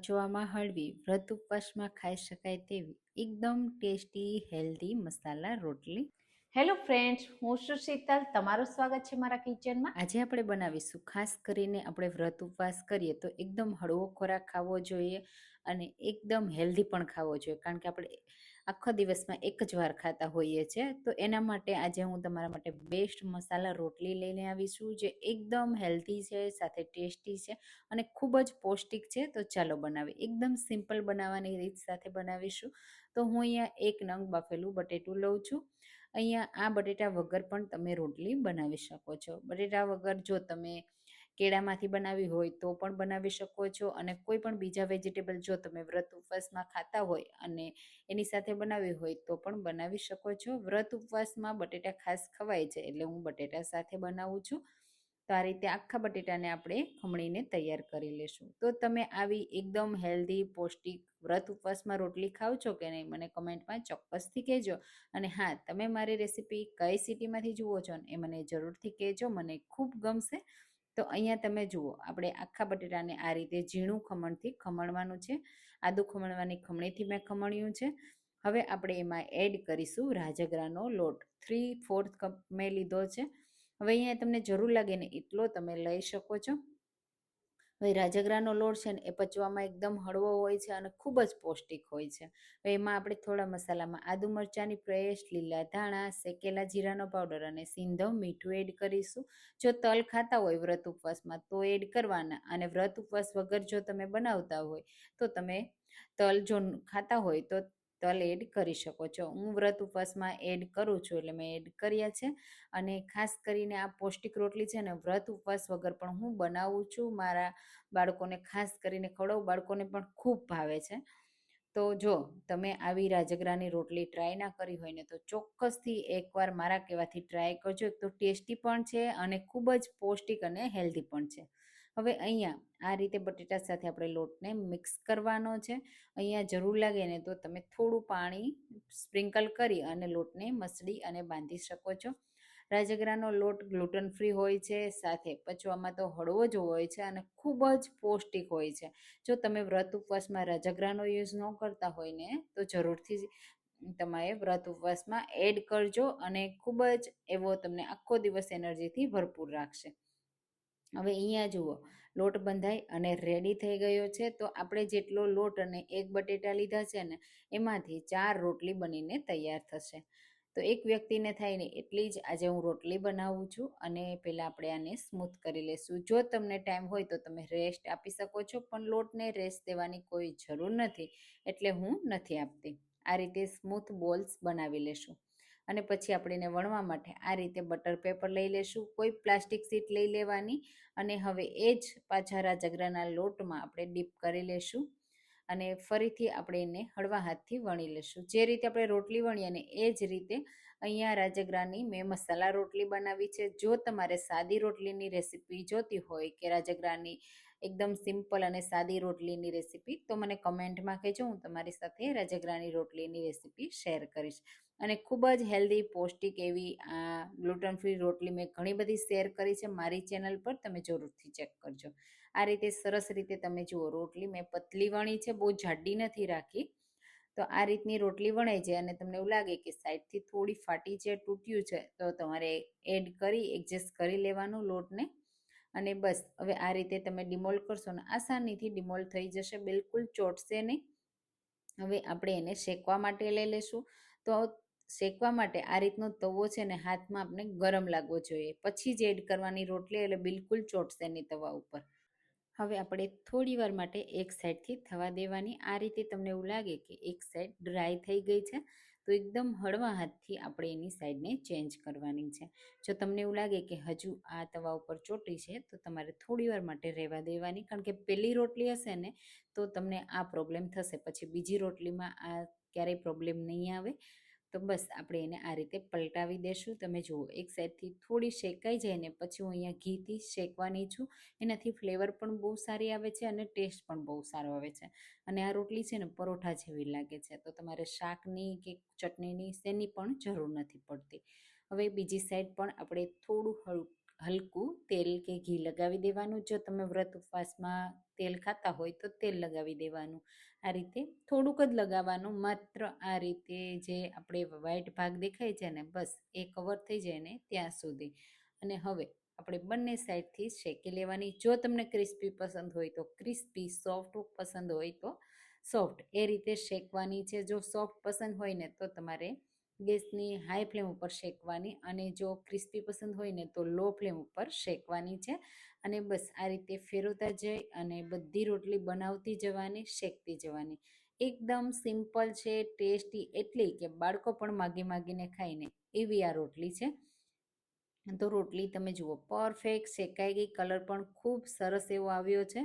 પચવામાં હળવી, વ્રત ઉપવાસમાં ખાઈ શકાય તેવી એકદમ ટેસ્ટી હેલ્ધી મસાલા રોટલી. હેલો ફ્રેન્ડ્સ, હું છું શીતલ. તમારું સ્વાગત છે મારા કિચનમાં. આજે આપણે બનાવીશું, ખાસ કરીને આપણે વ્રત ઉપવાસ કરીએ તો એકદમ હળવો ખોરાક ખાવો જોઈએ અને એકદમ હેલ્ધી પણ ખાવો જોઈએ, કારણ કે આપણે આખો દિવસમાં એક જ વાર ખાતા હોઈએ છીએ. તો એના માટે આજે હું તમારા માટે બેસ્ટ મસાલા રોટલી લઈને આવીશું, જે એકદમ હેલ્ધી છે, સાથે ટેસ્ટી છે અને ખૂબ જ પૌષ્ટિક છે. તો ચાલો બનાવીએ. એકદમ સિમ્પલ બનાવવાની રીત સાથે બનાવીશું. તો હું અહીંયા 1 નંગ બાફેલું બટેટું લઉં છું. અહીંયા આ બટેટા વગર પણ તમે રોટલી બનાવી શકો છો. બટેટા વગર જો તમે કેળામાંથી બનાવી હોય તો પણ બનાવી શકો છો, અને કોઈ પણ બીજા વેજીટેબલ જો તમે વ્રત ઉપવાસમાં ખાતા હોય અને એની સાથે બનાવી હોય તો પણ બનાવી શકો છો. વ્રત ઉપવાસમાં બટેટા ખાસ ખવાય છે, એટલે હું બટેટા સાથે બનાવું છું. તો આ રીતે આખા બટેટાને આપણે ખમણીને તૈયાર કરી લેશું. તો તમે આવી એકદમ હેલ્ધી પૌષ્ટિક વ્રત ઉપવાસમાં રોટલી ખાવ છો કે નહીં, મને કમેન્ટમાં ચોક્કસથી કહેજો. અને હા, તમે મારી રેસીપી કઈ સિટીમાંથી જુઓ છો ને એ મને જરૂરથી કહેજો, મને ખૂબ ગમશે. તો અહીંયા તમે જુઓ, આપણે આખા બટેટાને આ રીતે ઝીણું ખમણથી ખમણવાનું છે. આદું ખમણવાની ખમણીથી મેં ખમણ્યું છે. હવે આપણે એમાં એડ કરીશું રાજગરાનો લોટ. 3/4 કપ મેં લીધો છે. હવે અહીંયા તમને જરૂર લાગે ને એટલો તમે લઈ શકો છો. હવે રાજગરાનો લોટ છે ને એ પચવામાં એકદમ હળવો હોય છે અને ખૂબ જ પૌષ્ટિક હોય છે. હવે એમાં આપણે થોડા મસાલામાં આદુ મરચાંની પેસ્ટ, લીલા ધાણા, શેકેલા જીરાનો પાવડર અને સિંધવ મીઠું એડ કરીશું. જો તલ ખાતા હોય વ્રત ઉપવાસમાં તો એડ કરવાના, અને વ્રત ઉપવાસ વગર જો તમે બનાવતા હોય તો તમે તલ જો ખાતા હોય તો તલ એડ કરી શકો છો. હું વ્રત ઉપવાસમાં એડ કરું છું એટલે મેં એડ કર્યા છે. અને ખાસ કરીને આ પૌષ્ટિક રોટલી છે ને વ્રત ઉપવાસ વગર પણ હું બનાવું છું. મારા બાળકોને ખાસ કરીને ખવડાવું, બાળકોને પણ ખૂબ ભાવે છે. તો જો તમે આવી રાજગરાની રોટલી ટ્રાય ના કરી હોય ને તો ચોક્કસથી એકવાર મારા કહેવાથી ટ્રાય કરજો. એક તો ટેસ્ટી પણ છે અને ખૂબ જ પૌષ્ટિક અને હેલ્ધી પણ છે. હવે અહીંયા આ રીતે બટેટા સાથે આપણે લોટને મિક્સ કરવાનો છે. અહીંયા જરૂર લાગે ને તો તમે થોડું પાણી સ્પ્રિંકલ કરી અને લોટને મસળી અને બાંધી શકો છો. રાજગરાનો લોટ ગ્લુટન ફ્રી હોય છે, સાથે પચવામાં તો હળવો જ હોય છે અને ખૂબ જ પૌષ્ટિક હોય છે. જો તમે વ્રત ઉપવાસમાં રાજગરાનો યુઝ ન કરતા હોય ને તો જરૂરથી તમારે વ્રત ઉપવાસમાં એડ કરજો, અને ખૂબ જ એવો તમને આખો દિવસ એનર્જીથી ભરપૂર રાખશે. હવે અહીંયા જુઓ, લોટ બંધાઈ અને રેડી થઈ ગયો છે. તો આપણે જેટલો લોટ અને 1 બટેટા લીધા છે ને એમાંથી 4 રોટલી બનીને તૈયાર થશે. તો એક વ્યક્તિને થાય ને એટલી જ આજે હું રોટલી બનાવું છું. અને પહેલાં આપણે આને સ્મૂથ કરી લઈશું. જો તમને ટાઈમ હોય તો તમે રેસ્ટ આપી શકો છો, પણ લોટને રેસ્ટ દેવાની કોઈ જરૂર નથી, એટલે હું નથી આપતી. આ રીતે સ્મૂથ બોલ્સ બનાવી લેશું. અને પછી આપણે એને વણવા માટે આ રીતે બટર પેપર લઈ લેશું, કોઈ પ્લાસ્ટિક શીટ લઈ લેવાની. અને હવે એ જ પાછા રાજગરાના લોટમાં આપણે ડીપ કરી લેશું, અને ફરીથી આપણે એને હળવા હાથથી વણી લેશું. જે રીતે આપણે રોટલી વણીએ ને એ જ રીતે અહીંયા રાજગરાની મેં મસાલા રોટલી બનાવી છે. જો તમારે સાદી રોટલીની રેસીપી જોતી હોય કે રાજગરાની એકદમ સિમ્પલ અને સાદી રોટલીની રેસીપી, તો મને કમેન્ટમાં કહેજો, હું તમારી સાથે રાજગરાની રોટલીની રેસીપી શેર કરીશ. અને ખૂબ જ હેલ્ધી પૌષ્ટિક એવી આ ગ્લુટન ફ્રી રોટલી મેં ઘણી બધી શેર કરી છે મારી ચેનલ પર, તમે જરૂરથી ચેક કરજો. આ રીતે સરસ રીતે તમે જુઓ, રોટલી મેં પતલી વણી છે, બહુ જાડી નથી રાખી. તો આ રીતની રોટલી વણાઈ જાય અને તમને એવું લાગે કે સાઈડથી થોડી ફાટી છે, તૂટ્યું છે, તો તમારે એડ કરી એડજસ્ટ કરી લેવાનું લોટને. અને બસ હવે આ રીતે તમે ડિમોલ્ડ કરશો ને આસાનીથી ડિમોલ્ડ થઈ જશે, બિલકુલ ચોટશે નહીં. હવે આપણે એને શેકવા માટે લઈ લેશું. તો શેકવા માટે આ રીતનો તવો છે ને હાથમાં આપણે ગરમ લાગવો જોઈએ, પછી જ એડ કરવાની રોટલી, એટલે બિલકુલ ચોટશે નહીં તવા ઉપર. હવે આપણે થોડી વાર માટે એક સાઈડથી થવા દેવાની. આ રીતે તમને એવું લાગે કે એક સાઈડ ડ્રાય થઈ ગઈ છે તો એકદમ હળવા હાથથી આપણે એની સાઈડને ચેન્જ કરવાની છે. જો તમને એવું લાગે કે હજુ આ તવા ઉપર ચોટી છે તો તમારે થોડી વાર માટે રહેવા દેવાની, કારણ કે પહેલી રોટલી હશે ને તો તમને આ પ્રોબ્લેમ થશે, પછી બીજી રોટલીમાં આ ક્યારેય પ્રોબ્લેમ નહીં આવે. તો બસ આપણે એને આ રીતે પલટાવી દેશું. તમે જુઓ, એક સાઈડથી થોડી શેકાઈ જાય ને પછી હું અહીંયા ઘીથી શેકવાની છું. એનાથી ફ્લેવર પણ બહુ સારી આવે છે અને ટેસ્ટ પણ બહુ સારો આવે છે. અને આ રોટલી છે ને પરોઠા જેવી લાગે છે, તો તમારે શાકની કે ચટણીની શેની પણ જરૂર નથી પડતી. હવે બીજી સાઈડ પણ આપણે થોડું હલકું તેલ કે ઘી લગાવી દેવાનું. જો તમે વ્રત ઉપવાસમાં તેલ ખાતા હોય તો તેલ લગાવી દેવાનું. આ રીતે થોડુંક જ લગાવવાનું, માત્ર આ રીતે જે આપણે વ્હાઈટ ભાગ દેખાય છે ને બસ એ કવર થઈ જાય ને ત્યાં સુધી. અને હવે આપણે બંને સાઈડથી શેકી લેવાની. જો તમને ક્રિસ્પી પસંદ હોય તો ક્રિસ્પી, સોફ્ટ પસંદ હોય તો સોફ્ટ, એ રીતે શેકવાની છે. જો સોફ્ટ પસંદ હોય ને તો તમારે ગેસની હાઈ ફ્લેમ ઉપર શેકવાની, અને જો ક્રિસ્પી પસંદ હોય ને તો લો ફ્લેમ ઉપર શેકવાની છે. અને બસ આ રીતે ફેરવતા જઈ અને બધી રોટલી બનાવતી જવાની, શેકતી જવાની. એકદમ સિમ્પલ છે, ટેસ્ટી એટલી કે બાળકો પણ માગી માગીને ખાઈને એવી આ રોટલી છે. તો રોટલી તમે જુઓ પરફેક્ટ શેકાઈ ગઈ, કલર પણ ખૂબ સરસ એવો આવ્યો છે.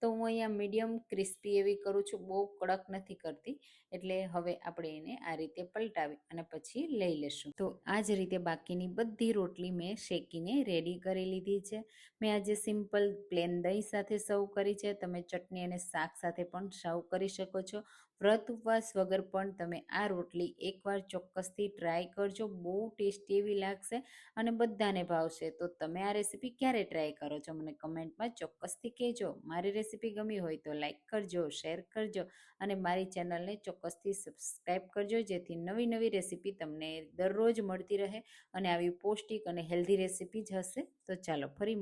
તો હું અહીંયા મીડિયમ ક્રિસ્પી એવી કરું છું, બહુ કડક નથી કરતી. એટલે હવે આપણે એને આ રીતે પલટાવી અને પછી લઈ લેશું. તો આ જ રીતે બાકીની બધી રોટલી મેં શેકીને રેડી કરી લીધી છે. મેં આજે સિમ્પલ પ્લેન દહીં સાથે સર્વ કરી છે. તમે ચટણી અને શાક સાથે પણ સર્વ કરી શકો છો. વ્રત ઉપવાસ વગર પણ તમે આ રોટલી એકવાર ચોક્કસથી ટ્રાય કરજો, બહુ ટેસ્ટી એવી લાગશે અને બધાને ભાવશે. તો તમે આ રેસીપી ક્યારે ટ્રાય કરો છો મને કમેન્ટમાં ચોક્કસથી કહેજો. મારી રેસીપી ગમી હોય તો લાઈક કરજો, શેર કરજો અને મારી ચેનલને ચોક્કસથી સબસ્ક્રાઈબ કરજો, જેથી નવી નવી રેસીપી તમને દરરોજ મળતી રહે અને આવી પૌષ્ટિક અને હેલ્ધી રેસીપી જ હશે. તો ચાલો ફરી